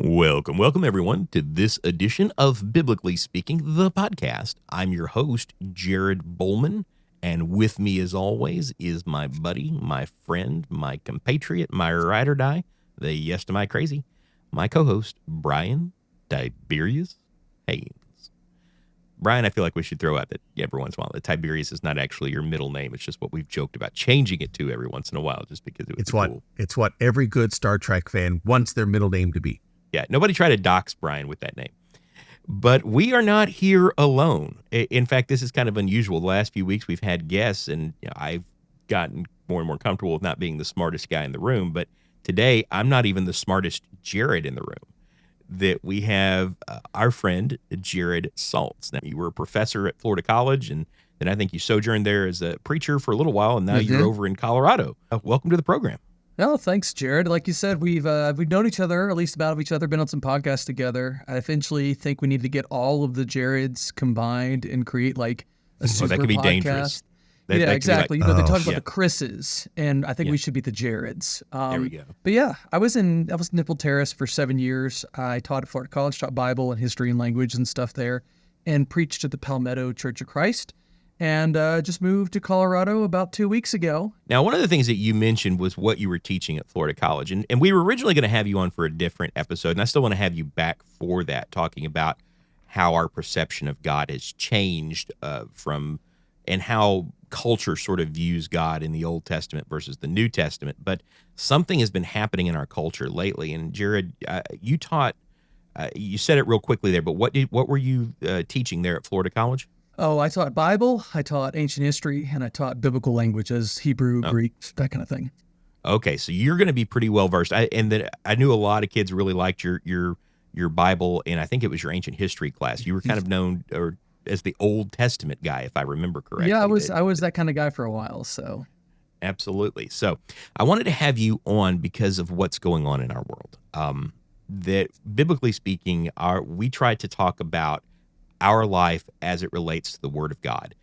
Welcome everyone to this edition of Biblically Speaking, the podcast. I'm your host, Jared Bowman, and with me as always is my buddy, my friend, my compatriot, my ride or die, the yes to my crazy, my co-host, Brian Tiberius Haynes. Brian, I feel like we should throw out that every once in a while that Tiberius is not actually your middle name. It's just what we've joked about changing it to every once in a while, just because it was cool. It's what every good Star Trek fan wants their middle name to be. Yeah, nobody try to dox Brian with that name. But we are not here alone. In fact, this is kind of unusual. The last few weeks we've had guests, and I've gotten more and more comfortable with not being the smartest guy in the room. But today, I'm not even the smartest Jared in the room. That we have our friend, Jared Saltz. Now, you were a professor at Florida College, and then I think you sojourned there as a preacher for a little while, and now you're over in Colorado. Welcome to the program. Oh, thanks, Jared. Like you said, we've known each other, at least about each other, been on some podcasts together. I eventually think we need to get all of the Jareds combined and create like a super that could be podcast. Dangerous. That exactly. Like, they talk about yeah. the Chris's, and I think we should be the Jareds. There we go. But yeah, I was in Nipple Terrace for 7 years. I taught at Florida College, taught Bible and history and language and stuff there, and preached at the Palmetto Church of Christ. And just moved to Colorado about 2 weeks ago. Now, one of the things that you mentioned was what you were teaching at Florida College. And we were originally going to have you on for a different episode, and I still want to have you back for that, talking about how our perception of God has changed and how culture sort of views God in the Old Testament versus the New Testament. But something has been happening in our culture lately. And Jared, you taught, you said it real quickly there, but what were you teaching there at Florida College? Oh, I taught Bible, I taught ancient history, and I taught biblical languages, Hebrew, Greek, that kind of thing. Okay, so you're going to be pretty well versed. I knew a lot of kids really liked your Bible, and I think it was your ancient history class. You were kind of known as the Old Testament guy, if I remember correctly. Yeah, I was that kind of guy for a while. So absolutely. So I wanted to have you on because of what's going on in our world. That biblically speaking, we try to talk about our life as it relates to the Word of God.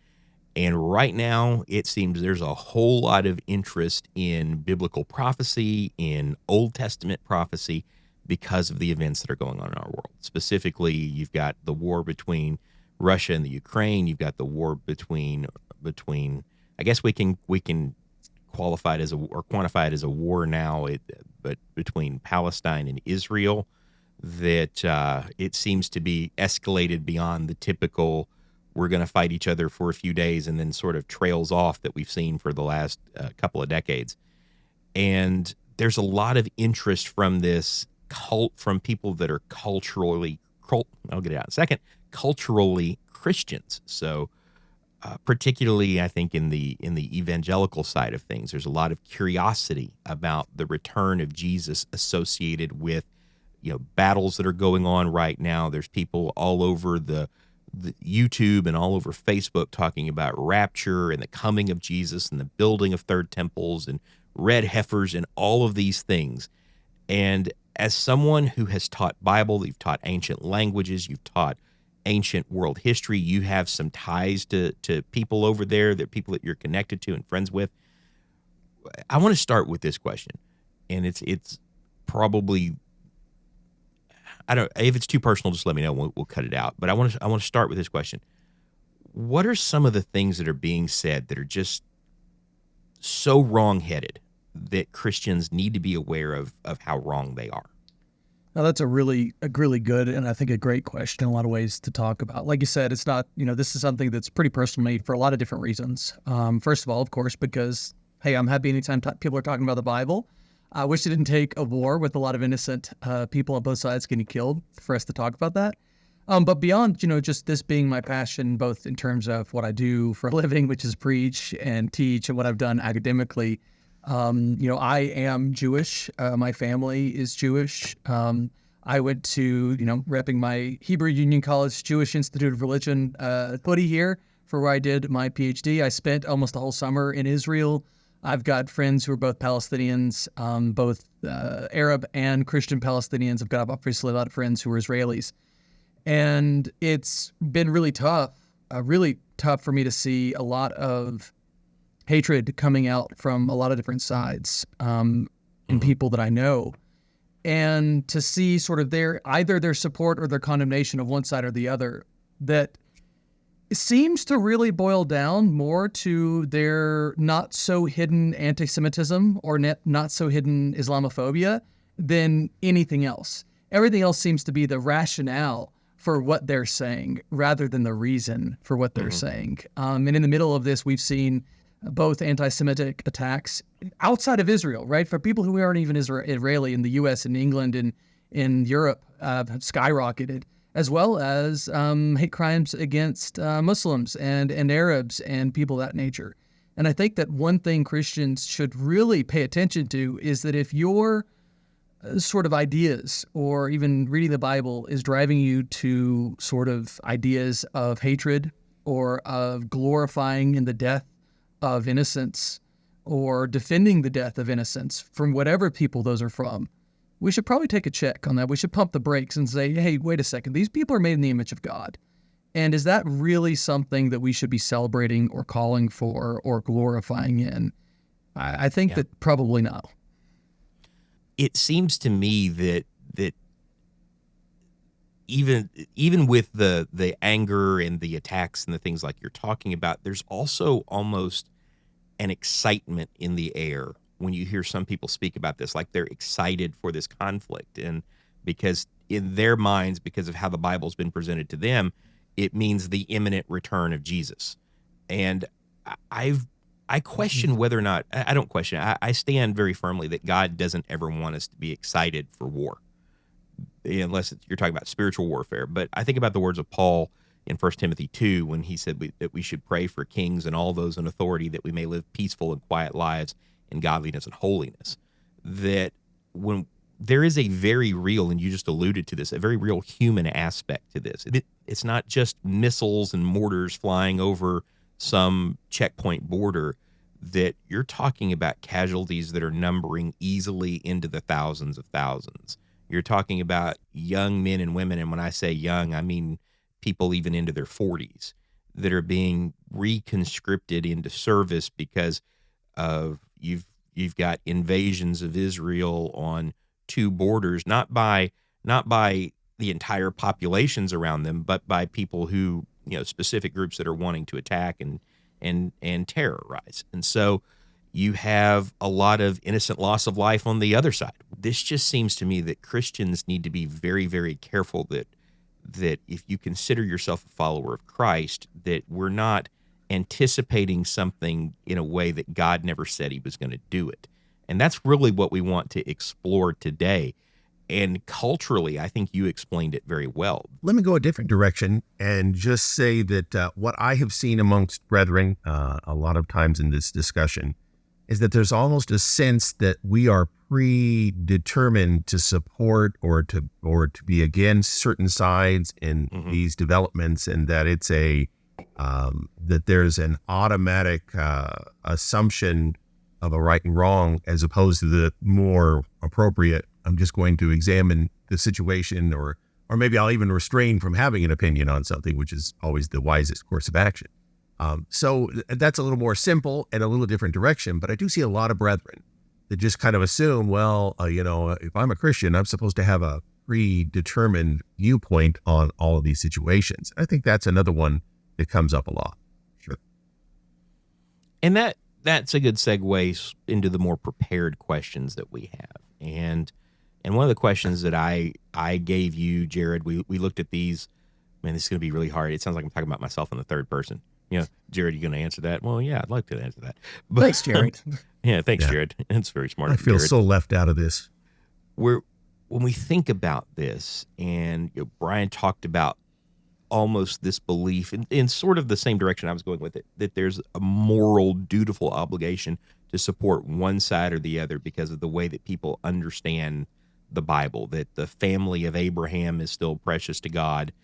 And right now, it seems there's a whole lot of interest in biblical prophecy, in Old Testament prophecy, because of the events that are going on in our world. Specifically, you've got the war between Russia and the Ukraine. You've got the war between I guess we can qualify it as or quantify it as a war now, but between Palestine and Israel. That it seems to be escalated beyond the typical we're going to fight each other for a few days and then sort of trails off that we've seen for the last couple of decades. And there's a lot of interest from this from people that are culturally Christians. So particularly, I think in the evangelical side of things, there's a lot of curiosity about the return of Jesus associated with battles that are going on right now. There's people all over the YouTube and all over Facebook talking about rapture and the coming of Jesus and the building of third temples and red heifers and all of these things. And as someone who has taught Bible, you've taught ancient languages, you've taught ancient world history, you have some ties to people over there, that people that you're connected to and friends with. I want to start with this question, and it's probably, I don't. If it's too personal, just let me know. We'll cut it out. But I want to start with this question: what are some of the things that are being said that are just so wrongheaded that Christians need to be aware of how wrong they are? Now, that's a really good and I think a great question in a lot of ways to talk about. Like you said, it's not, this is something that's pretty personal to me for a lot of different reasons. First of all, of course, because, hey, I'm happy anytime people are talking about the Bible. I wish it didn't take a war with a lot of innocent people on both sides getting killed for us to talk about that. But beyond, just this being my passion, both in terms of what I do for a living, which is preach and teach, and what I've done academically, I am Jewish. My family is Jewish. I went to, repping my Hebrew Union College Jewish Institute of Religion hoodie here for where I did my PhD. I spent almost the whole summer in Israel. I've got friends who are both Palestinians, both Arab and Christian Palestinians. I've got obviously a lot of friends who are Israelis. And it's been really tough for me to see a lot of hatred coming out from a lot of different sides in people that I know. and to see sort of either their support or their condemnation of one side or the other, that seems to really boil down more to their not so hidden anti-Semitism or not so hidden Islamophobia than anything else. Everything else seems to be the rationale for what they're saying rather than the reason for what they're saying. And in the middle of this, we've seen both anti-Semitic attacks outside of Israel, right? For people who aren't even Israeli in the U.S. and England and in Europe have skyrocketed, as well as hate crimes against Muslims and Arabs and people of that nature. And I think that one thing Christians should really pay attention to is that if your sort of ideas or even reading the Bible is driving you to sort of ideas of hatred or of glorifying in the death of innocents or defending the death of innocents from whatever people those are from, we should probably take a check on that. We should pump the brakes and say, hey, wait a second, these people are made in the image of God. And is that really something that we should be celebrating or calling for or glorifying in? I think that probably not. It seems to me that even with the anger and the attacks and the things like you're talking about, there's also almost an excitement in the air when you hear some people speak about this, like they're excited for this conflict. And because in their minds, because of how the Bible's been presented to them, it means the imminent return of Jesus. And I question whether or not, I don't question, I stand very firmly that God doesn't ever want us to be excited for war, unless you're talking about spiritual warfare. But I think about the words of Paul in 1 Timothy 2, when he said that we should pray for kings and all those in authority, that we may live peaceful and quiet lives in godliness and holiness. That when there is a very real, and you just alluded to this, a very real human aspect to this. It's not just missiles and mortars flying over some checkpoint border, that you're talking about casualties that are numbering easily into the thousands of thousands. You're talking about young men and women, and when I say young, I mean people even into their 40s, that are being reconscripted into service because of you've got invasions of Israel on two borders, not by the entire populations around them, but by people who, specific groups that are wanting to attack and terrorize. And so you have a lot of innocent loss of life on the other side. This just seems to me that Christians need to be very, very careful that if you consider yourself a follower of Christ, that we're not anticipating something in a way that God never said he was going to do it. And that's really what we want to explore today. And culturally, I think you explained it very well. Let me go a different direction and just say that what I have seen amongst brethren a lot of times in this discussion is that there's almost a sense that we are predetermined to support or to be against certain sides in these developments, and that it's that there's an automatic assumption of a right and wrong, as opposed to the more appropriate, I'm just going to examine the situation, or maybe I'll even refrain from having an opinion on something, which is always the wisest course of action. So that's a little more simple and a little different direction, but I do see a lot of brethren that just kind of assume, well, if I'm a Christian, I'm supposed to have a predetermined viewpoint on all of these situations. I think that's another one that comes up a lot. Sure. And that's a good segue into the more prepared questions that we have. And one of the questions that I gave you, Jared, we looked at these. Man, this is going to be really hard. It sounds like I'm talking about myself in the third person. Jared, you going to answer that? Well, yeah, I'd like to answer that. But, thanks, Jared. Thanks, Jared. It's very smart. I feel Jared. so left out of this. When we think about this, and Brian talked about almost this belief in sort of the same direction I was going with it, that there's a moral, dutiful obligation to support one side or the other because of the way that people understand the Bible, that the family of Abraham is still precious to God,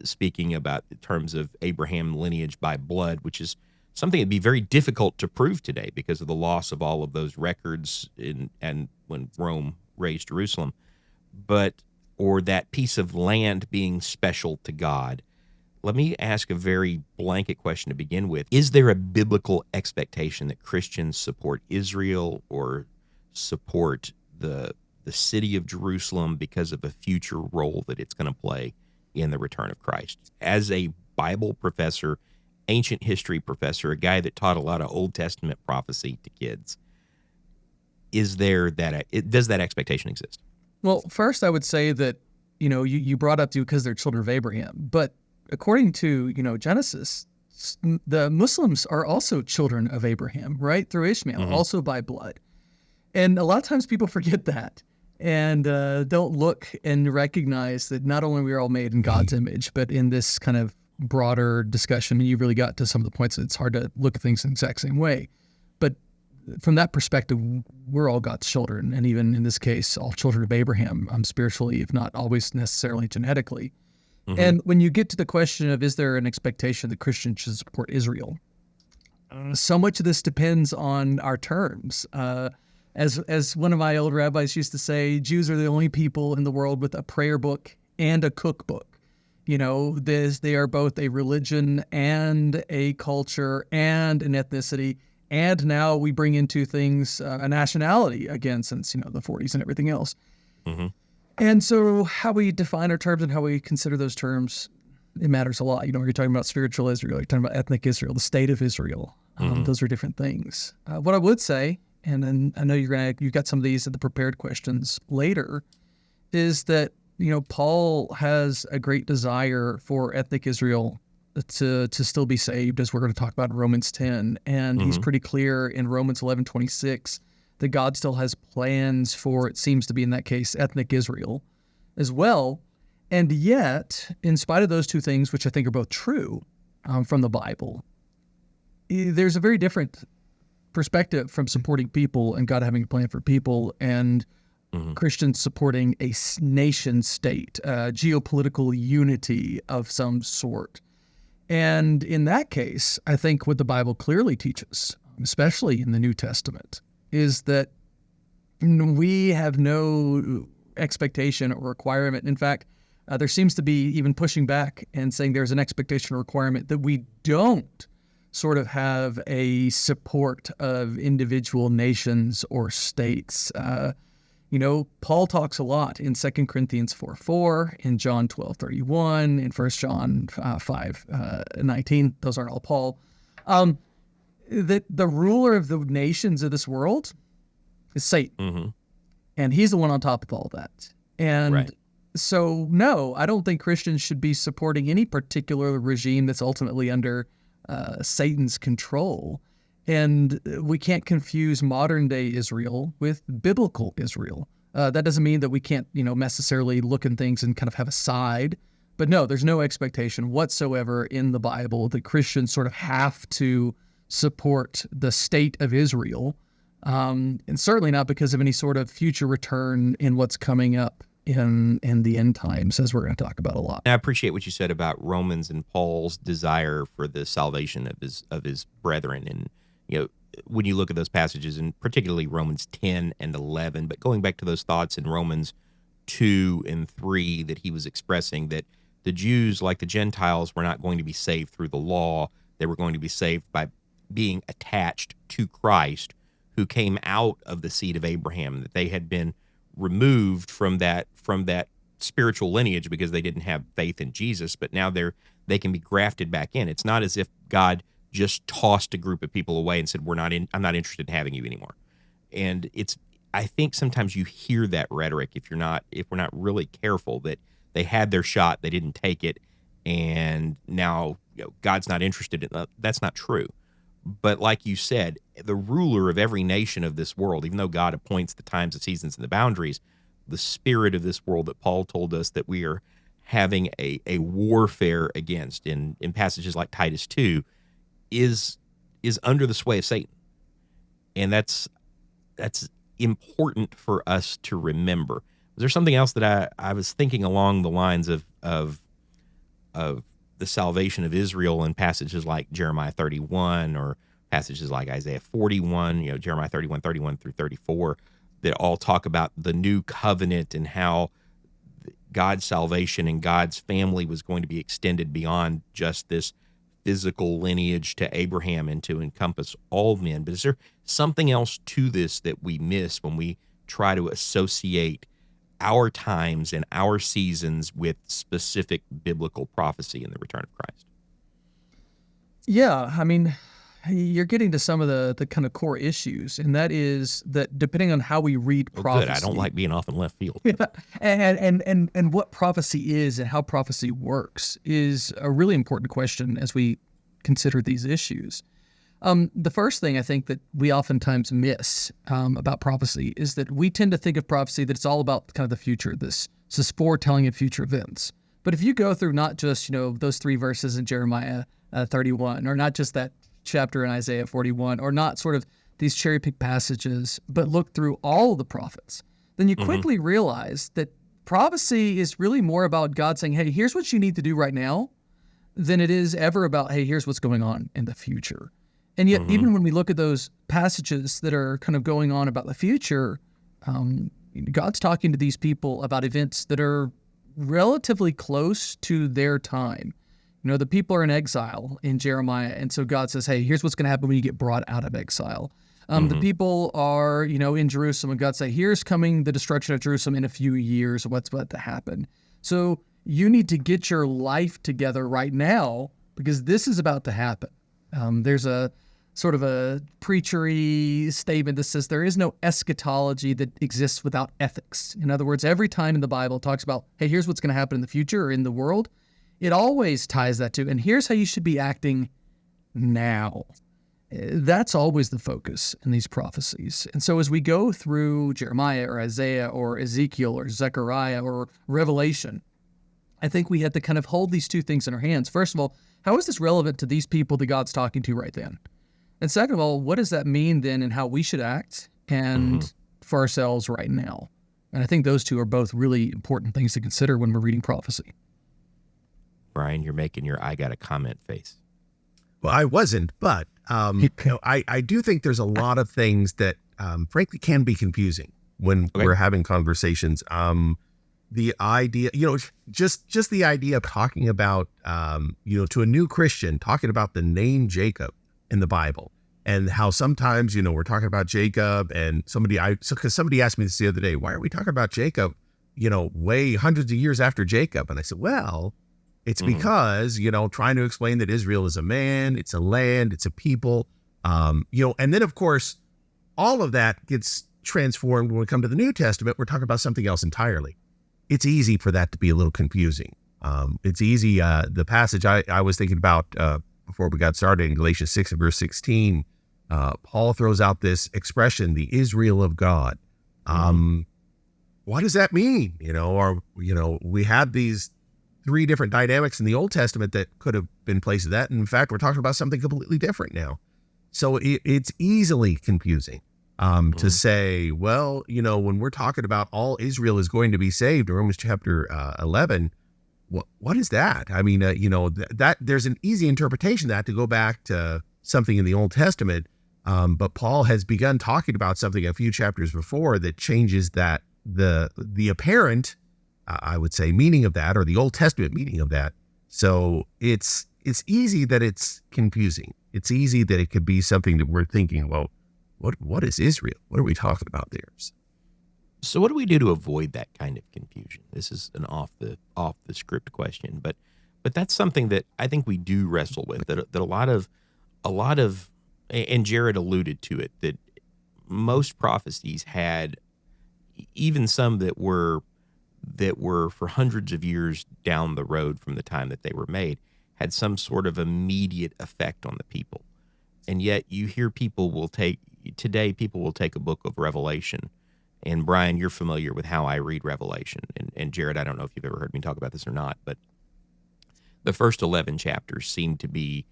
speaking about the terms of Abraham lineage by blood, which is something that'd be very difficult to prove today because of the loss of all of those records and when Rome raised Jerusalem, or that piece of land being special to God. Let me ask a very blanket question to begin with. Is there a biblical expectation that Christians support Israel or support the the city of Jerusalem because of a future role that it's going to play in the return of Christ. As a Bible professor, ancient history professor, a guy that taught a lot of Old Testament prophecy to kids, does that expectation exist? Well, first, I would say that, you brought up because they're children of Abraham, but according to, Genesis, the Muslims are also children of Abraham, right? Through Ishmael, Mm-hmm. also by blood. And a lot of times people forget that and don't look and recognize that not only we are all made in God's image, but in this kind of broader discussion, you really got to some of the points that it's hard to look at things in the exact same way. But from that perspective, we're all God's children. And even in this case, all children of Abraham, spiritually, if not always necessarily genetically. Mm-hmm. And when you get to the question of, is there an expectation that Christians should support Israel? So much of this depends on our terms. As one of my old rabbis used to say, Jews are the only people in the world with a prayer book and a cookbook. They are both a religion and a culture and an ethnicity. And now we bring into things a nationality again, since, the 40s and everything else. Mm-hmm. And so how we define our terms and how we consider those terms, it matters a lot. You're talking about spiritual Israel, you're talking about ethnic Israel, the state of Israel. Mm-hmm. Those are different things. What I would say, and then I know you've got some of these in the prepared questions later, is that, Paul has a great desire for ethnic Israel to still be saved, as we're going to talk about in Romans 10. And he's Mm-hmm. pretty clear in Romans 11:26 that God still has plans for, it seems to be in that case, ethnic Israel as well. And yet, in spite of those two things, which I think are both true from the Bible, there's a very different perspective from supporting people and God having a plan for people and Mm-hmm. Christians supporting a nation state, geopolitical unity of some sort. And in that case, I think what the Bible clearly teaches, especially in the New Testament, is that we have no expectation or requirement. In fact, there seems to be even pushing back and saying there's an expectation or requirement that we don't sort of have a support of individual nations or states. Paul talks a lot in 2 Corinthians 4:4, in John 12:31, in 1 John 5:19. Those aren't all Paul. That the ruler of the nations of this world is Satan. Mm-hmm. And he's the one on top of all that. And Right. so, no, I don't think Christians should be supporting any particular regime that's ultimately under Satan's control. And we can't confuse modern day Israel with biblical Israel. That doesn't mean that we can't, necessarily look in things and kind of have a side. But no, there's no expectation whatsoever in the Bible that Christians sort of have to support the state of Israel. And certainly not because of any sort of future return in what's coming up in the end times, as we're going to talk about a lot. I appreciate what you said about Romans and Paul's desire for the salvation of his brethren. And, when you look at those passages, and particularly Romans 10 and 11, but going back to those thoughts in Romans 2 and 3 that he was expressing, that the Jews, like the Gentiles, were not going to be saved through the law. They were going to be saved by being attached to Christ, who came out of the seed of Abraham, that they had been removed from that spiritual lineage because they didn't have faith in Jesus, but now they can be grafted back in. It's not as if God just tossed a group of people away and said, I'm not interested in having you anymore. And I think sometimes you hear that rhetoric if we're not really careful, that they had their shot, they didn't take it, and now God's not interested in that. That's not true. But like you said, the ruler of every nation of this world, even though God appoints the times, the seasons, and the boundaries, the spirit of this world that Paul told us that we are having a warfare against in passages like Titus 2 is under the sway of Satan. And that's important for us to remember. Was there something else that I was thinking along the lines of the salvation of Israel in passages like Jeremiah 31 or passages like Isaiah 41, Jeremiah 31 through 34, that all talk about the new covenant and how God's salvation and God's family was going to be extended beyond just this physical lineage to Abraham and to encompass all men. But is there something else to this that we miss when we try to associate our times and our seasons with specific biblical prophecy in the return of Christ. Yeah, I mean, you're getting to some of the kind of core issues, and that is that depending on how we read Oh, good. I don't prophecy, like being off in left field. yeah, and what prophecy is and how prophecy works is a really important question as we consider these issues. The first thing I think that we oftentimes miss about prophecy is that we tend to think of prophecy that it's all about kind of the future, this foretelling of future events. But if you go through not just those 3 verses in Jeremiah 31, or not just that chapter in Isaiah 41, or not sort of these cherry picked passages, but look through all of the prophets, then you quickly realize that prophecy is really more about God saying, hey, here's what you need to do right now, than it is ever about, hey, here's what's going on in the future. And yet, even when we look at those passages that are kind of going on about the future, God's talking to these people about events that are relatively close to their time. The people are in exile in Jeremiah, and so God says, hey, here's what's going to happen when you get brought out of exile. The people are, in Jerusalem, and God say, here's coming the destruction of Jerusalem in a few years, what's about to happen. So you need to get your life together right now because this is about to happen. There's a sort of a preachery statement that says there is no eschatology that exists without ethics. In other words, every time in the Bible it talks about, hey, here's what's going to happen in the future or in the world, it always ties that to, and here's how you should be acting now. That's always the focus in these prophecies. And so as we go through Jeremiah or Isaiah or Ezekiel or Zechariah or Revelation, I think we have to kind of hold these two things in our hands. First of all, how is this relevant to these people that God's talking to right then? And second of all, what does that mean then in how we should act and for ourselves right now? And I think those two are both really important things to consider when we're reading prophecy. Brian, you're making your I got a comment face. Well, I wasn't, but I do think there's a lot of things that frankly can be confusing when we're having conversations. The idea, just the idea of talking about, to a new Christian, talking about the name Jacob in the Bible and how sometimes, we're talking about Jacob and because somebody asked me this the other day, why are we talking about Jacob, way hundreds of years after Jacob? And I said, well, it's because, trying to explain that Israel is a man, it's a land, it's a people, and then of course, all of that gets transformed when we come to the New Testament. We're talking about something else entirely. It's easy for that to be a little confusing. It's easy. The passage I was thinking about before we got started in Galatians 6 and verse 16, Paul throws out this expression, the Israel of God. What does that mean? We had these 3 different dynamics in the Old Testament that could have been placed of that. And in fact, we're talking about something completely different now. So it's easily confusing to say, well, when we're talking about all Israel is going to be saved in Romans chapter 11, what is that? I mean, that there's an easy interpretation of that to go back to something in the Old Testament. But Paul has begun talking about something a few chapters before that changes that the apparent, I would say, meaning of that, or the Old Testament meaning of that. So it's easy that it's confusing. It's easy that it could be something that we're thinking, well, what is Israel? What are we talking about there? So what do we do to avoid that kind of confusion? This is an off the script question, but that's something that I think we do wrestle with. That a lot of, and Jared alluded to it, that most prophecies had, even some that were for hundreds of years down the road from the time that they were made, had some sort of immediate effect on the people. And yet you hear people will take a book of Revelation. And Brian, you're familiar with how I read Revelation. And Jared, I don't know if you've ever heard me talk about this or not, but the first 11 chapters seem to be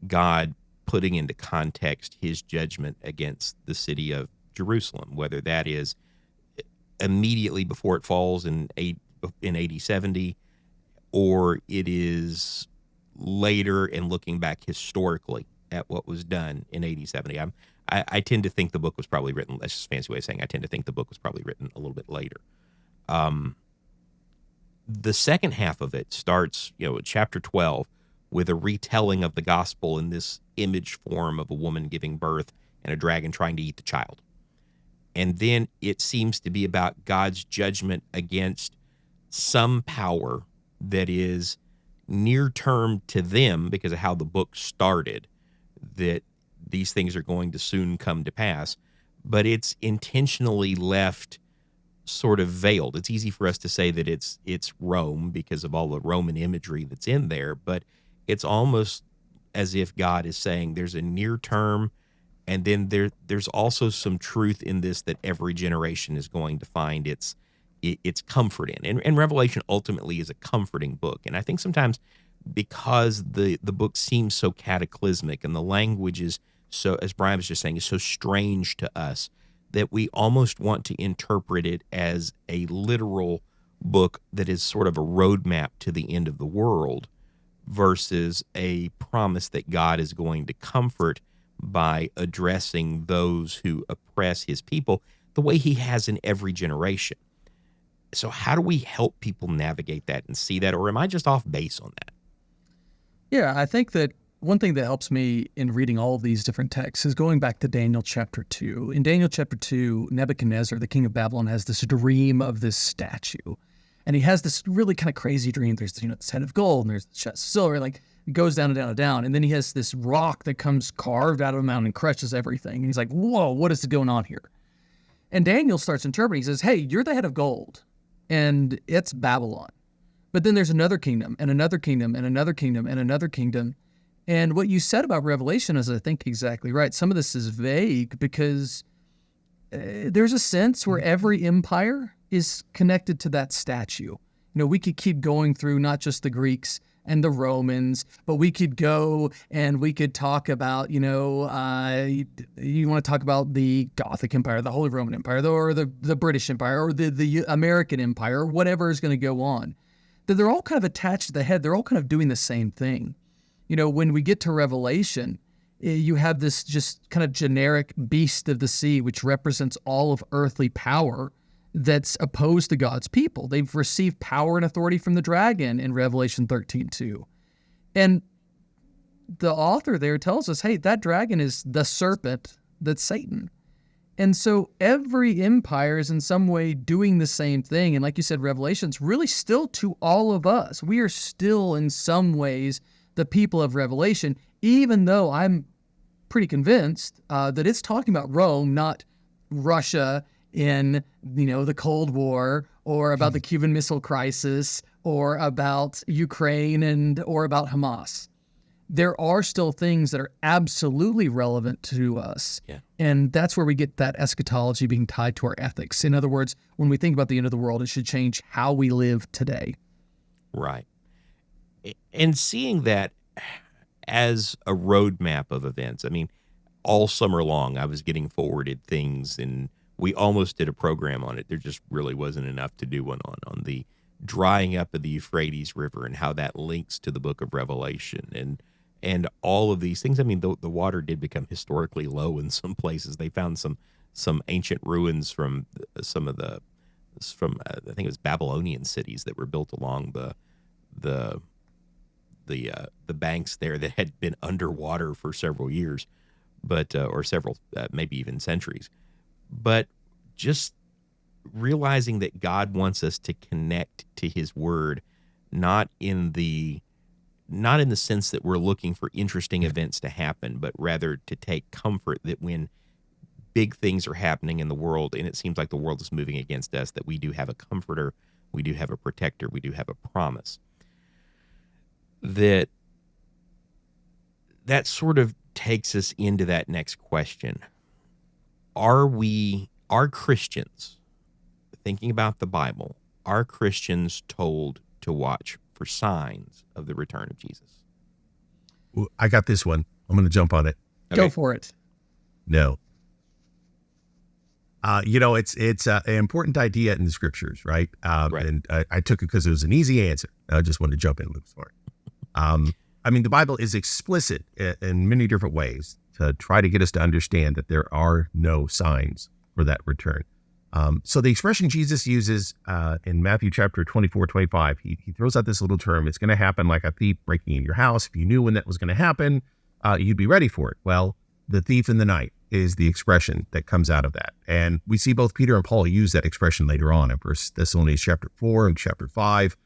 God putting into context his judgment against the city of Jerusalem, whether that is immediately before it falls in AD 70, or it is later and looking back historically at what was done in AD 70. I tend to think the book was probably written, that's just a fancy way of saying I tend to think the book was probably written a little bit later. The second half of it starts, chapter 12, with a retelling of the gospel in this image form of a woman giving birth and a dragon trying to eat the child. And then it seems to be about God's judgment against some power that is near term to them because of how the book started, that these things are going to soon come to pass. But it's intentionally left sort of veiled. It's easy for us to say that it's Rome because of all the Roman imagery that's in there, but it's almost as if God is saying there's a near term, and then there's also some truth in this that every generation is going to find its comfort in. And Revelation ultimately is a comforting book. And I think sometimes because the book seems so cataclysmic and the language is so, as Brian was just saying, is so strange to us, that we almost want to interpret it as a literal book that is sort of a roadmap to the end of the world versus a promise that God is going to comfort by addressing those who oppress his people the way he has in every generation. So how do we help people navigate that and see that, or am I just off base on that? Yeah, I think that one thing that helps me in reading all of these different texts is going back to Daniel chapter 2. In Daniel chapter 2, Nebuchadnezzar, the king of Babylon, has this dream of this statue. And he has this really kind of crazy dream. There's, this head of gold and there's the chest of silver. Like, it goes down and down and down. And then he has this rock that comes carved out of a mountain and crushes everything. And he's like, whoa, what is going on here? And Daniel starts interpreting. He says, hey, you're the head of gold, and it's Babylon. But then there's another kingdom and another kingdom and another kingdom and another kingdom. And what you said about Revelation is, I think, exactly right. Some of this is vague because there's a sense where every empire is connected to that statue. We could keep going through not just the Greeks and the Romans, but we could go and we could talk about, you want to talk about the Gothic Empire, the Holy Roman Empire, or the British Empire, or the American Empire, or whatever is going to go on. That they're all kind of attached to the head. They're all kind of doing the same thing. When we get to Revelation, you have this just kind of generic beast of the sea, which represents all of earthly power that's opposed to God's people. They've received power and authority from the dragon in Revelation 13:2. And the author there tells us, hey, that dragon is the serpent, that's Satan. And so every empire is in some way doing the same thing. And like you said, Revelation's really still to all of us. We are still in some ways the people of Revelation, even though I'm pretty convinced that it's talking about Rome, not Russia in, the Cold War, or about the Cuban Missile Crisis, or about Ukraine or about Hamas. There are still things that are absolutely relevant to us. Yeah. And that's where we get that eschatology being tied to our ethics. In other words, when we think about the end of the world, it should change how we live today. Right. And seeing that as a roadmap of events, I mean, all summer long, I was getting forwarded things, and we almost did a program on it. There just really wasn't enough to do one on the drying up of the Euphrates River and how that links to the book of Revelation and all of these things. I mean, the water did become historically low in some places. They found some ancient ruins from I think it was Babylonian cities that were built along the banks there that had been underwater for several years, but or several maybe even centuries. But just realizing that God wants us to connect to his word, not in the sense that we're looking for interesting events to happen, but rather to take comfort that when big things are happening in the world and it seems like the world is moving against us, that we do have a comforter, we do have a protector, we do have a promise. That sort of takes us into that next question. Are Christians, thinking about the Bible, are Christians told to watch for signs of the return of Jesus? I got this one. I'm going to jump on it. Okay. Go for it. No. It's an important idea in the scriptures, right? Right. And I took it because it was an easy answer. I just wanted to jump in a little smart. The Bible is explicit in many different ways to try to get us to understand that there are no signs for that return. So the expression Jesus uses in Matthew chapter 24-25, he throws out this little term. It's going to happen like a thief breaking in your house. If you knew when that was going to happen, you'd be ready for it. Well, the thief in the night, is the expression that comes out of that. And we see both Peter and Paul use that expression later on in 1 Thessalonians chapter 4 and chapter 5.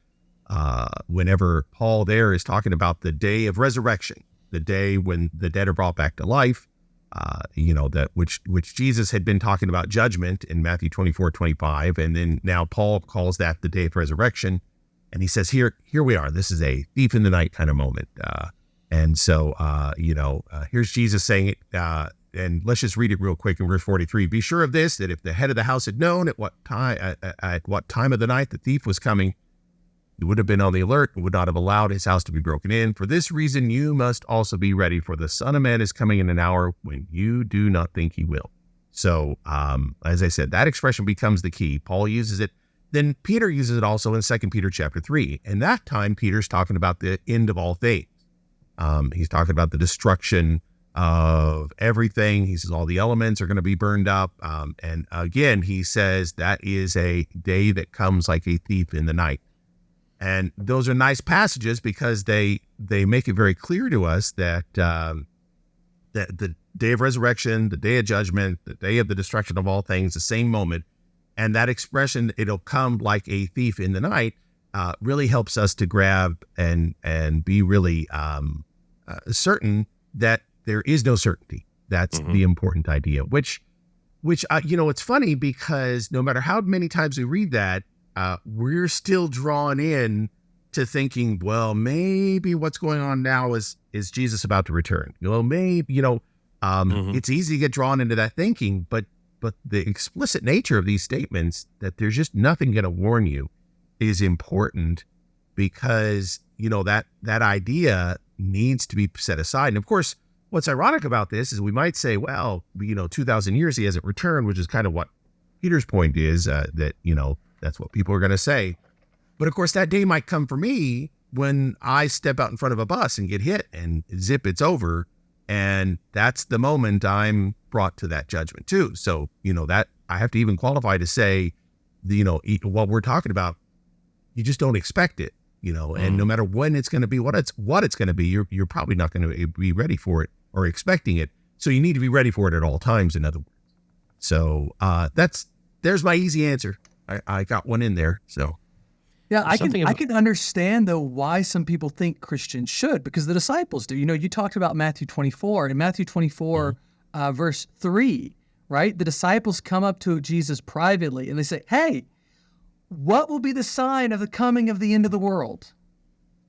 Whenever Paul there is talking about the day of resurrection, the day when the dead are brought back to life, that which Jesus had been talking about judgment in Matthew 24:25. And then now Paul calls that the day of resurrection. And he says, here we are. This is a thief in the night kind of moment. Here's Jesus saying it. And let's just read it real quick in verse 43. Be sure of this, that if the head of the house had known at what time of the night the thief was coming, he would have been on the alert and would not have allowed his house to be broken in. For this reason, you must also be ready, for the Son of Man is coming in an hour when you do not think he will. So, as I said, that expression becomes the key. Paul uses it. Then Peter uses it also in 2 Peter chapter 3. And that time, Peter's talking about the end of all things. He's talking about the destruction of everything. He says all the elements are going to be burned up. And again, he says that is a day that comes like a thief in the night. And those are nice passages because they make it very clear to us that that the day of resurrection, the day of judgment, the day of the destruction of all things, the same moment, and that expression, it'll come like a thief in the night, really helps us to grab and be really certain that there is no certainty. That's the important idea. Which it's funny because no matter how many times we read that, we're still drawn in to thinking, well, maybe what's going on now is Jesus about to return. Maybe, it's easy to get drawn into that thinking, but the explicit nature of these statements that there's just nothing going to warn you is important because, that idea needs to be set aside. And of course, what's ironic about this is we might say, well, 2,000 years he hasn't returned, which is kind of what Peter's point is, that, that's what people are going to say. But of course, that day might come for me when I step out in front of a bus and get hit and zip, it's over. And that's the moment I'm brought to that judgment too. So, that I have to even qualify to say, what we're talking about, you just don't expect it, and no matter when it's going to be, what it's going to be, you're probably not going to be ready for it or expecting it. So you need to be ready for it at all times, in other words. So there's my easy answer. I got one in there. So yeah, I can understand though why some people think Christians should, because the disciples do. You talked about Matthew 24. In Matthew 24, verse 3, right? The disciples come up to Jesus privately and they say, "Hey, what will be the sign of the coming of the end of the world?"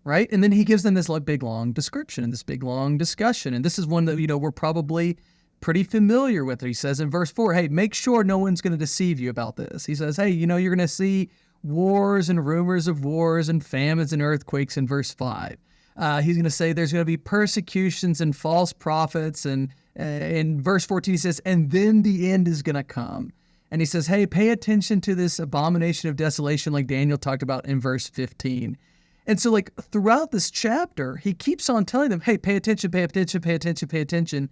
Right? And then he gives them this big long description and this big long discussion. And this is one that we're probably pretty familiar with. He says in verse 4, "Hey, make sure no one's going to deceive you about this." He says, "Hey, you're going to see wars and rumors of wars and famines and earthquakes," in verse 5. He's going to say there's going to be persecutions and false prophets. And in verse 14, he says, "And then the end is going to come." And he says, "Hey, pay attention to this abomination of desolation," like Daniel talked about in verse 15. And so throughout this chapter, he keeps on telling them, "Hey, pay attention, pay attention, pay attention, pay attention."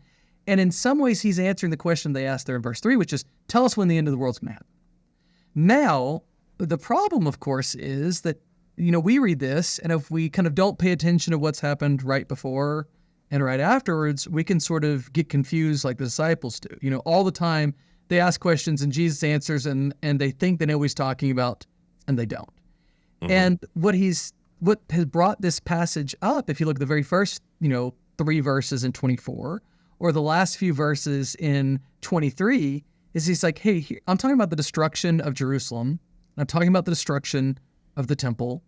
And in some ways, he's answering the question they asked there in verse 3, which is, tell us when the end of the world's going to happen. Now, the problem, of course, is that, we read this, and if we kind of don't pay attention to what's happened right before and right afterwards, we can sort of get confused like the disciples do. All the time, they ask questions and Jesus answers, and they think they know what he's talking about, and they don't. And what has brought this passage up, if you look at the very first, 3 verses in 24, or the last few verses in 23, is he's like, "Hey, I'm talking about the destruction of Jerusalem. I'm talking about the destruction of the temple."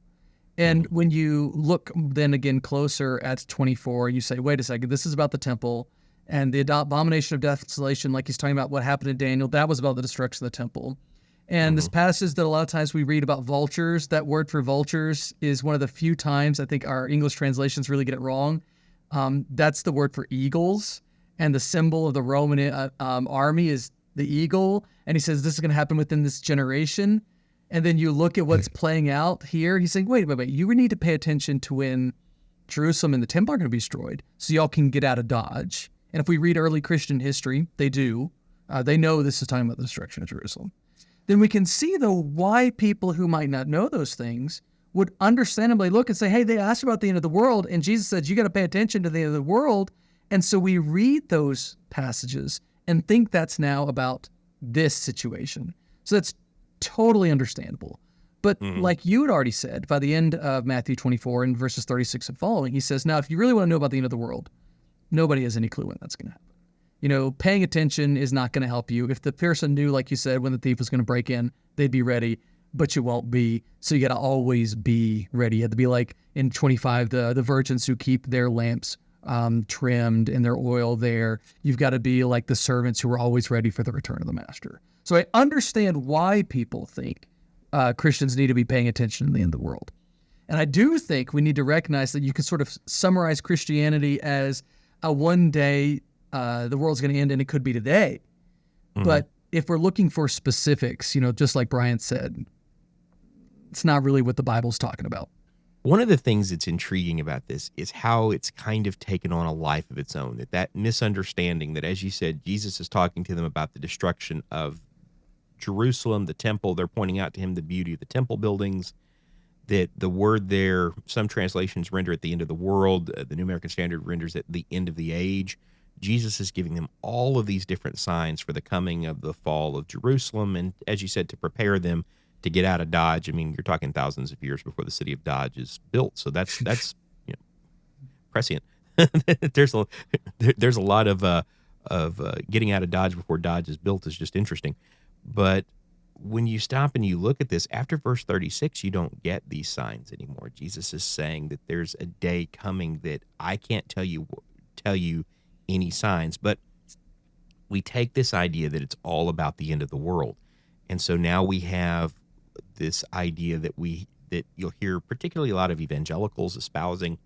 And when you look then again closer at 24, you say, wait a second, this is about the temple and the abomination of desolation, like he's talking about what happened in Daniel. That was about the destruction of the temple. And this passage that a lot of times we read about vultures, that word for vultures is one of the few times I think our English translations really get it wrong. That's the word for eagles. And the symbol of the Roman army is the eagle. And he says this is going to happen within this generation. And then you look at what's playing out here. He's saying, wait. You need to pay attention to when Jerusalem and the temple are going to be destroyed so y'all can get out of Dodge. And if we read early Christian history, they do. They know this is talking about the destruction of Jerusalem. Then we can see, though, why people who might not know those things would understandably look and say, hey, they asked about the end of the world. And Jesus said, you got to pay attention to the end of the world. And so we read those passages and think that's now about this situation. So that's totally understandable. But like you had already said, by the end of Matthew 24 and verses 36 and following, he says, now, if you really want to know about the end of the world, nobody has any clue when that's going to happen. Paying attention is not going to help you. If the person knew, like you said, when the thief was going to break in, they'd be ready, but you won't be. So you got to always be ready. You have to be like in 25, the virgins who keep their lamps trimmed and their oil there. You've got to be like the servants who are always ready for the return of the master. So I understand why people think Christians need to be paying attention to the end of the world. And I do think we need to recognize that you can sort of summarize Christianity as a one day the world's going to end, and it could be today. But if we're looking for specifics, just like Brian said, it's not really what the Bible's talking about. One of the things that's intriguing about this is how it's kind of taken on a life of its own, that misunderstanding that, as you said, Jesus is talking to them about the destruction of Jerusalem, the temple. They're pointing out to him the beauty of the temple buildings, that the word there, some translations render at the end of the world. The New American Standard renders at the end of the age. Jesus is giving them all of these different signs for the coming of the fall of Jerusalem. And as you said, to prepare them to get out of Dodge. I mean, you're talking thousands of years before the city of Dodge is built. So that's prescient. there's a lot of getting out of Dodge before Dodge is built is just interesting. But when you stop and you look at this, after verse 36, you don't get these signs anymore. Jesus is saying that there's a day coming that I can't tell you any signs, but we take this idea that it's all about the end of the world. And so now we have this idea that you'll hear particularly a lot of evangelicals espousing.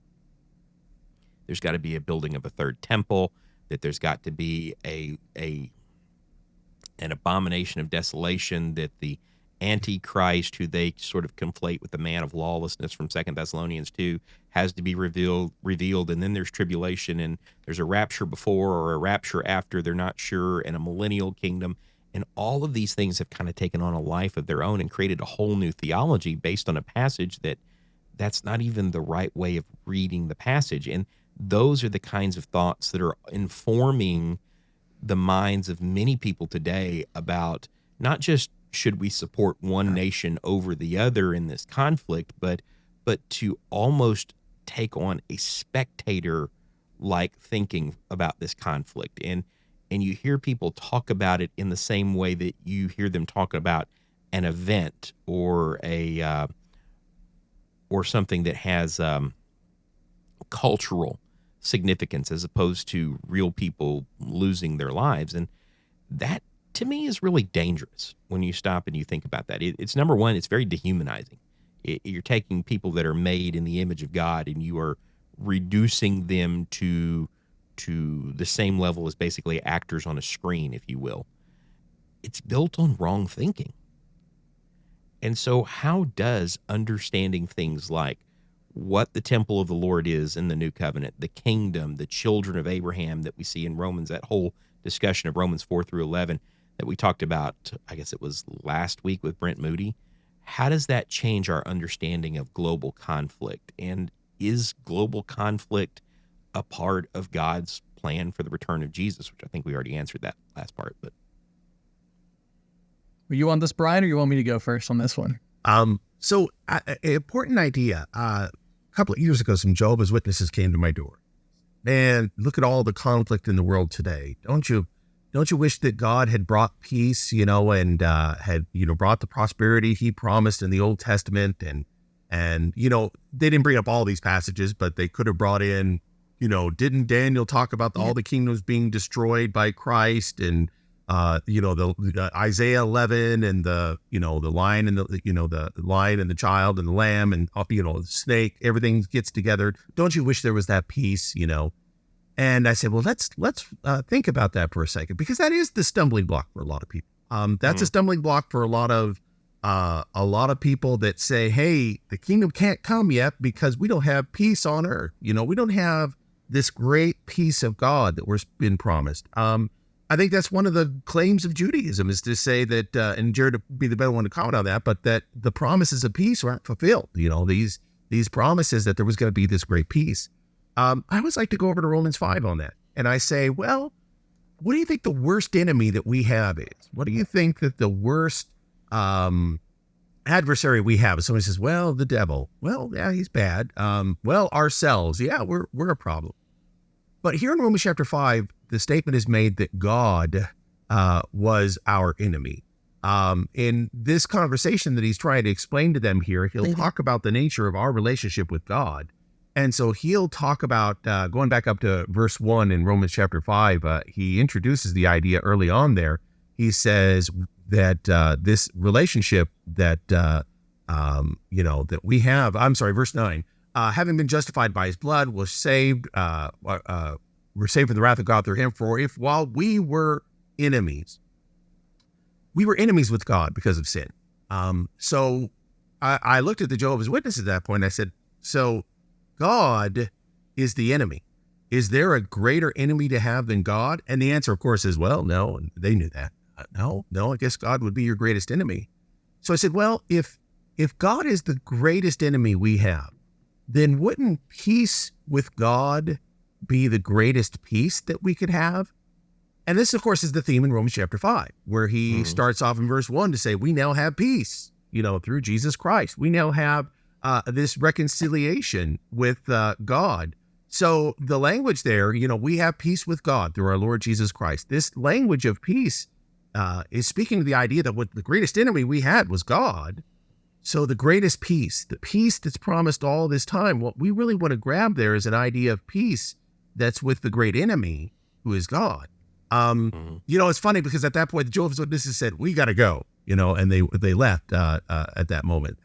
There's got to be a building of a third temple, that there's got to be an abomination of desolation, that the Antichrist, who they sort of conflate with the man of lawlessness from 2 Thessalonians 2, has to be revealed, and then there's tribulation, and there's a rapture before or a rapture after, they're not sure, and a millennial kingdom. And all of these things have kind of taken on a life of their own and created a whole new theology based on a passage that's not even the right way of reading the passage. And those are the kinds of thoughts that are informing the minds of many people today about not just should we support one nation over the other in this conflict, but to almost take on a spectator-like thinking about this conflict. And you hear people talk about it in the same way that you hear them talk about an event or or something that has cultural significance, as opposed to real people losing their lives. And that, to me, is really dangerous when you stop and you think about that. It's number one, it's very dehumanizing. You're taking people that are made in the image of God and you are reducing them to the same level as basically actors on a screen, if you will. It's built on wrong thinking. And so how does understanding things like what the temple of the Lord is in the new covenant, the kingdom, the children of Abraham that we see in Romans, that whole discussion of Romans 4 through 11 that we talked about, I guess it was last week with Brent Moody, how does that change our understanding of global conflict? And is global conflict a part of God's plan for the return of Jesus, which I think we already answered that last part. But you want this, Brian, or you want me to go first on this one? So an important idea. A couple of years ago, some Jehovah's Witnesses came to my door. Man, look at all the conflict in the world today. Don't you wish that God had brought peace, and had, brought the prosperity he promised in the Old Testament? And they didn't bring up all these passages, but they could have brought in, didn't Daniel talk about all the kingdoms being destroyed by Christ, and the Isaiah 11 and the lion and the lion and the child and the lamb and the snake, everything gets together. Don't you wish there was that peace? And I said, well, let's think about that for a second, because that is the stumbling block for a lot of people. That's a stumbling block for a lot of people that say, hey, the kingdom can't come yet because we don't have peace on earth. We don't have this great peace of God that we're been promised. I think that's one of the claims of Judaism, is to say that, and Jared would be the better one to comment on that, but that the promises of peace aren't fulfilled. These promises that there was going to be this great peace. I always like to go over to Romans 5 on that. And I say, well, what do you think the worst enemy that we have is? What do you think that the worst adversary we have is? Somebody says, well, the devil. Well, yeah, he's bad. Well, ourselves. Yeah, we're a problem. But here in Romans chapter 5, the statement is made that God was our enemy. In this conversation that he's trying to explain to them here, he'll talk about the nature of our relationship with God. And so he'll talk about, going back up to verse 1 in Romans chapter 5, he introduces the idea early on there. He says that this relationship that, that we have, verse 9, having been justified by his blood, was saved, we're saved from the wrath of God through him. For if while we were enemies with God because of sin. So I looked at the Jehovah's Witnesses at that point. I said, so God is the enemy. Is there a greater enemy to have than God? And the answer, of course, is, well, no. And they knew that. No, I guess God would be your greatest enemy. So I said, well, if God is the greatest enemy we have, then wouldn't peace with God be the greatest peace that we could have? And this, of course, is the theme in Romans chapter 5, where he starts off in verse 1 to say, we now have peace, through Jesus Christ. We now have this reconciliation with God. So the language there, we have peace with God through our Lord Jesus Christ. This language of peace is speaking to the idea that what the greatest enemy we had was God. So the greatest peace, the peace that's promised all this time, what we really want to grab there is an idea of peace that's with the great enemy, who is God. It's funny because at that point, the Jehovah's Witnesses said, we got to go, and they left at that moment.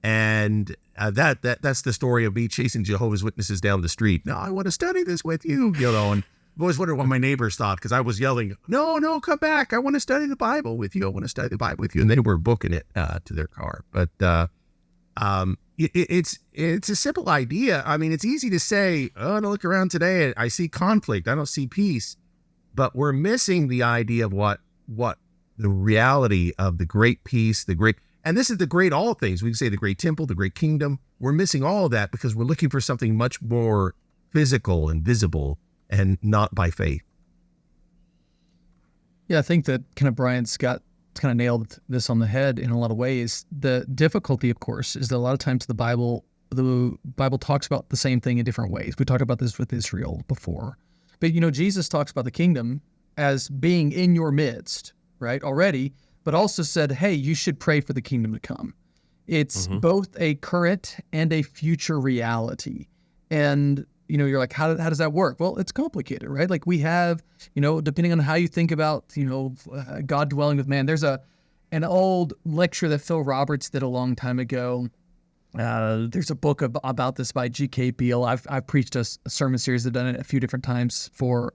That's the story of me chasing Jehovah's Witnesses down the street. No, I want to study this with you, and I've always wondered what my neighbors thought, because I was yelling, no, come back. I want to study the Bible with you. And they were booking it to their car. But it's a simple idea. I mean, it's easy to say, I look around today, I see conflict. I don't see peace. But we're missing the idea of what the reality of the great peace, and this is the great all things. We can say the great temple, the great kingdom. We're missing all of that because we're looking for something much more physical and visible and not by faith. Yeah, I think that kind of Brian's got kind of nailed this on the head in a lot of ways. The difficulty, of course, is that a lot of times the Bible talks about the same thing in different ways. We talked about this with Israel before. But, Jesus talks about the kingdom as being in your midst, right, already, but also said, hey, you should pray for the kingdom to come. It's both a current and a future reality. And, you're like, how does that work? Well, it's complicated, right? Like we have, depending on how you think about, God dwelling with man, there's an old lecture that Phil Roberts did a long time ago. There's a book about this by G.K. Beale. I've preached a sermon series. I've done it a few different times for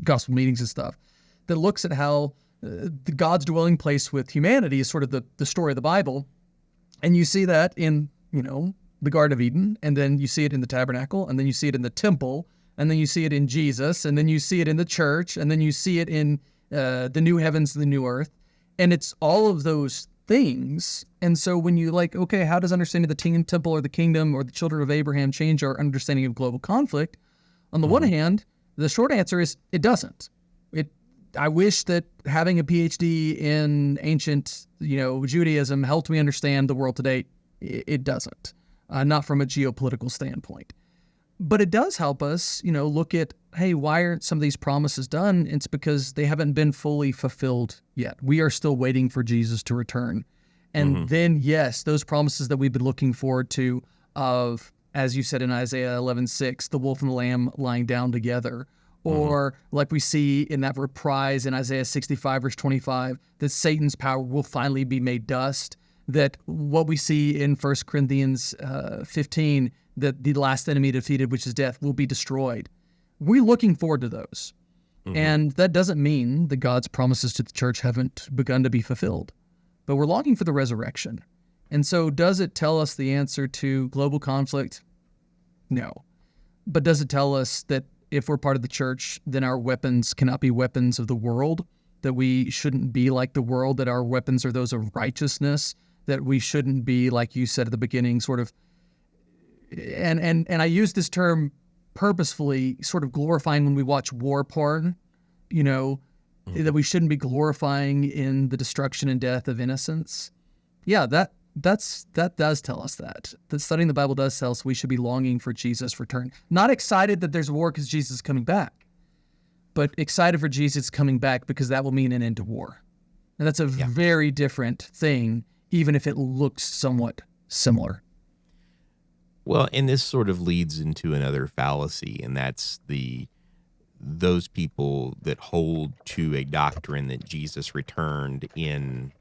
gospel meetings and stuff that looks at how the God's dwelling place with humanity is sort of the story of the Bible. And you see that in, the Garden of Eden, and then you see it in the tabernacle, and then you see it in the temple, and then you see it in Jesus, and then you see it in the church, and then you see it in the new heavens and the new earth. And it's all of those things. And so when you okay, how does understanding the temple or the kingdom or the children of Abraham change our understanding of global conflict? On the one hand, the short answer is it doesn't. I wish that having a PhD in ancient, Judaism helped me understand the world today. It doesn't, not from a geopolitical standpoint. But it does help us, look at, hey, why aren't some of these promises done? It's because they haven't been fully fulfilled yet. We are still waiting for Jesus to return. And then, yes, those promises that we've been looking forward to of, as you said in Isaiah 11:6, the wolf and the lamb lying down together. Or like we see in that reprise in Isaiah 65, verse 25, that Satan's power will finally be made dust. That what we see in 1 Corinthians 15, that the last enemy defeated, which is death, will be destroyed. We're looking forward to those. And that doesn't mean that God's promises to the church haven't begun to be fulfilled. But we're longing for the resurrection. And so does it tell us the answer to global conflict? No. But does it tell us that if we're part of the church, then our weapons cannot be weapons of the world, that we shouldn't be like the world, that our weapons are those of righteousness, that we shouldn't be, like you said at the beginning, sort of, and I use this term purposefully, sort of glorifying when we watch war porn, that we shouldn't be glorifying in the destruction and death of innocents. Yeah, that does tell us that. The studying the Bible does tell us we should be longing for Jesus' return. Not excited that there's a war because Jesus is coming back, but excited for Jesus coming back because that will mean an end to war. And that's a very different thing, even if it looks somewhat similar. Well, and this sort of leads into another fallacy, and that's those people that hold to a doctrine that Jesus returned in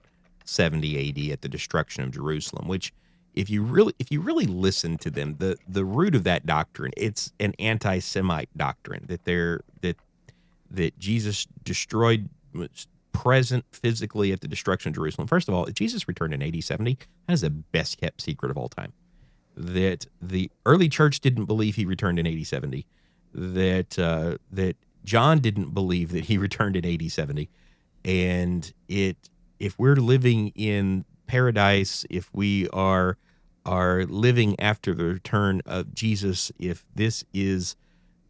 70 AD at the destruction of Jerusalem, which if you really listen to them, the root of that doctrine, it's an anti-Semite doctrine that Jesus destroyed, was present physically at the destruction of Jerusalem. First of all, if Jesus returned in AD 70, that is the best kept secret of all time. That the early church didn't believe he returned in AD 70, that John didn't believe that he returned in AD 70, and if we're living in paradise, if we are living after the return of Jesus, if this is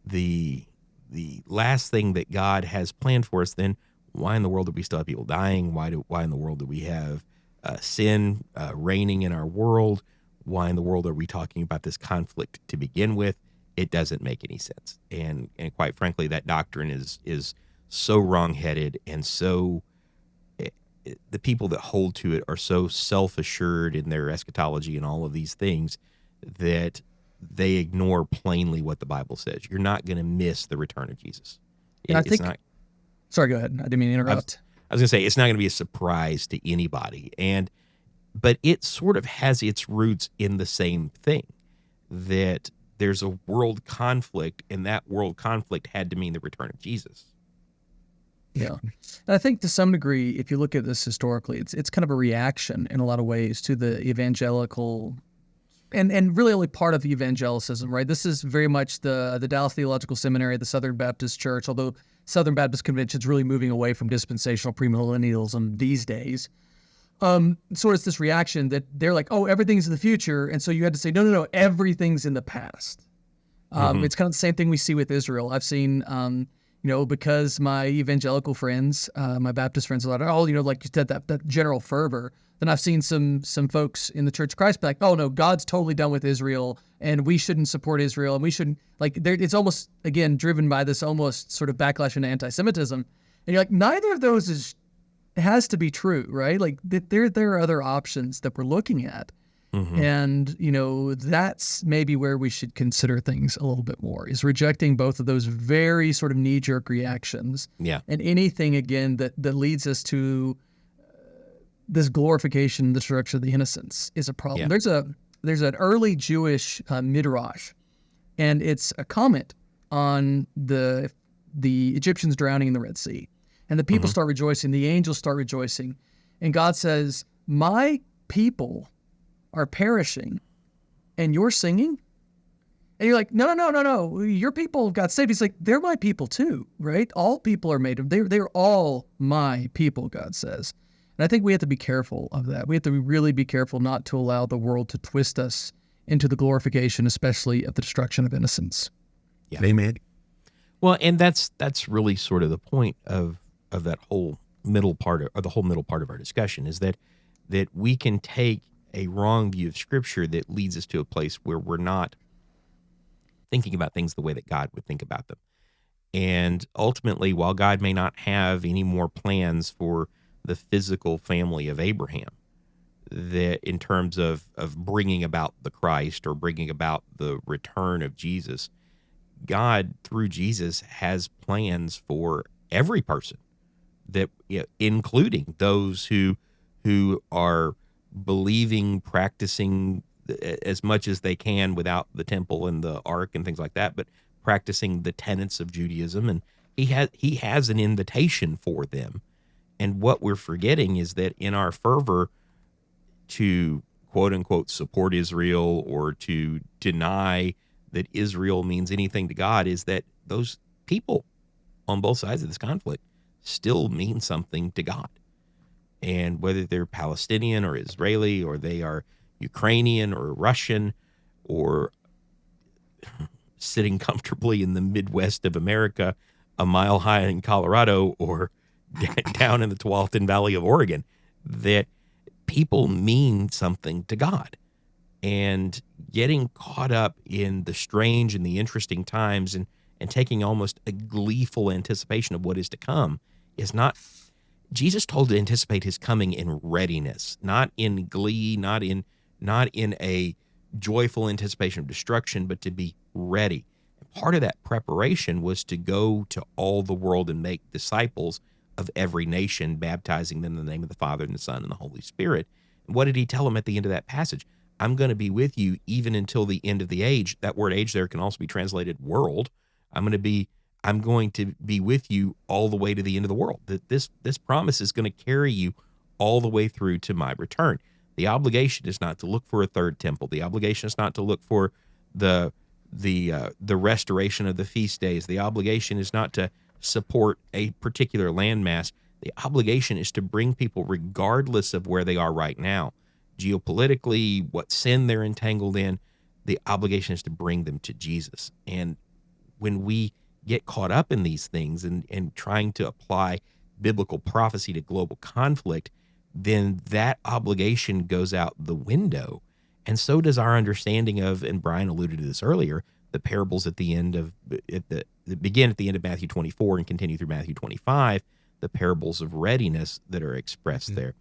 the last thing that God has planned for us, then why in the world do we still have people dying? Why in the world do we have sin reigning in our world? Why in the world are we talking about this conflict to begin with? It doesn't make any sense. And quite frankly, that doctrine is so wrongheaded, and so the people that hold to it are so self-assured in their eschatology and all of these things that they ignore plainly what the Bible says. You're not going to miss the return of Jesus. And I It's think, not. sorry, go ahead. I didn't mean to interrupt. I was going to say it's not going to be a surprise to anybody, but it sort of has its roots in the same thing, that there's a world conflict, and that world conflict had to mean the return of Jesus. Yeah. And I think to some degree, if you look at this historically, it's kind of a reaction in a lot of ways to the evangelical and really only part of evangelicism, right? This is very much the Dallas Theological Seminary, the Southern Baptist Church, although Southern Baptist Convention is really moving away from dispensational premillennialism these days. So it's this reaction that they're like, oh, everything's in the future. And so you had to say, no, everything's in the past. It's kind of the same thing we see with Israel. I've seen, because my evangelical friends, my Baptist friends, a lot, like you said, that general fervor. Then I've seen some folks in the Church of Christ be like, oh no, God's totally done with Israel, and we shouldn't support Israel, and we shouldn't, like, it's almost, again, driven by this almost sort of backlash into anti-Semitism. And you're like, neither of those has to be true, right? Like there are other options that we're looking at. And, that's maybe where we should consider things a little bit more, is rejecting both of those very sort of knee-jerk reactions. Yeah. And anything, again, that leads us to this glorification, the destruction of the innocents is a problem. Yeah. There's an early Jewish midrash, and it's a comment on the Egyptians drowning in the Red Sea. And the people start rejoicing, the angels start rejoicing, and God says, my people are perishing, and you're singing? And you're like, no, your people got saved. He's like, they're my people too, right? All people are made of, they're all my people, God says. And I think we have to be careful of that. We have to really be careful not to allow the world to twist us into the glorification, especially of the destruction of innocence. Yeah. Amen. Well, and that's really sort of the point of that whole middle part of our discussion, is that we can take a wrong view of Scripture that leads us to a place where we're not thinking about things the way that God would think about them. And ultimately, while God may not have any more plans for the physical family of Abraham, that in terms of bringing about the Christ or bringing about the return of Jesus, God, through Jesus, has plans for every person, that including those who are believing, practicing as much as they can without the temple and the ark and things like that, but practicing the tenets of Judaism. And he has an invitation for them. And what we're forgetting is that in our fervor to quote unquote support Israel or to deny that Israel means anything to God, is that those people on both sides of this conflict still mean something to God. And whether they're Palestinian or Israeli, or they are Ukrainian or Russian, or sitting comfortably in the Midwest of America, a mile high in Colorado or down in the Tualatin Valley of Oregon, that people mean something to God. And getting caught up in the strange and the interesting times, and taking almost a gleeful anticipation of what is to come is not. Jesus told to anticipate his coming in readiness, not in glee, not in a joyful anticipation of destruction, but to be ready. And part of that preparation was to go to all the world and make disciples of every nation, baptizing them in the name of the Father and the Son and the Holy Spirit. And what did he tell them at the end of that passage? I'm going to be with you even until the end of the age. That word age there can also be translated world. I'm going to be with you all the way to the end of the world. That this promise is going to carry you all the way through to my return. The obligation is not to look for a third temple. The obligation is not to look for the the restoration of the feast days. The obligation is not to support a particular landmass. The obligation is to bring people, regardless of where they are right now, geopolitically, what sin they're entangled in. The obligation is to bring them to Jesus. And when we get caught up in these things, and trying to apply biblical prophecy to global conflict, then that obligation goes out the window. And so does our understanding of, and Brian alluded to this earlier, the parables at the end of, that begin at the end of Matthew 24 and continue through Matthew 25, the parables of readiness that are expressed there.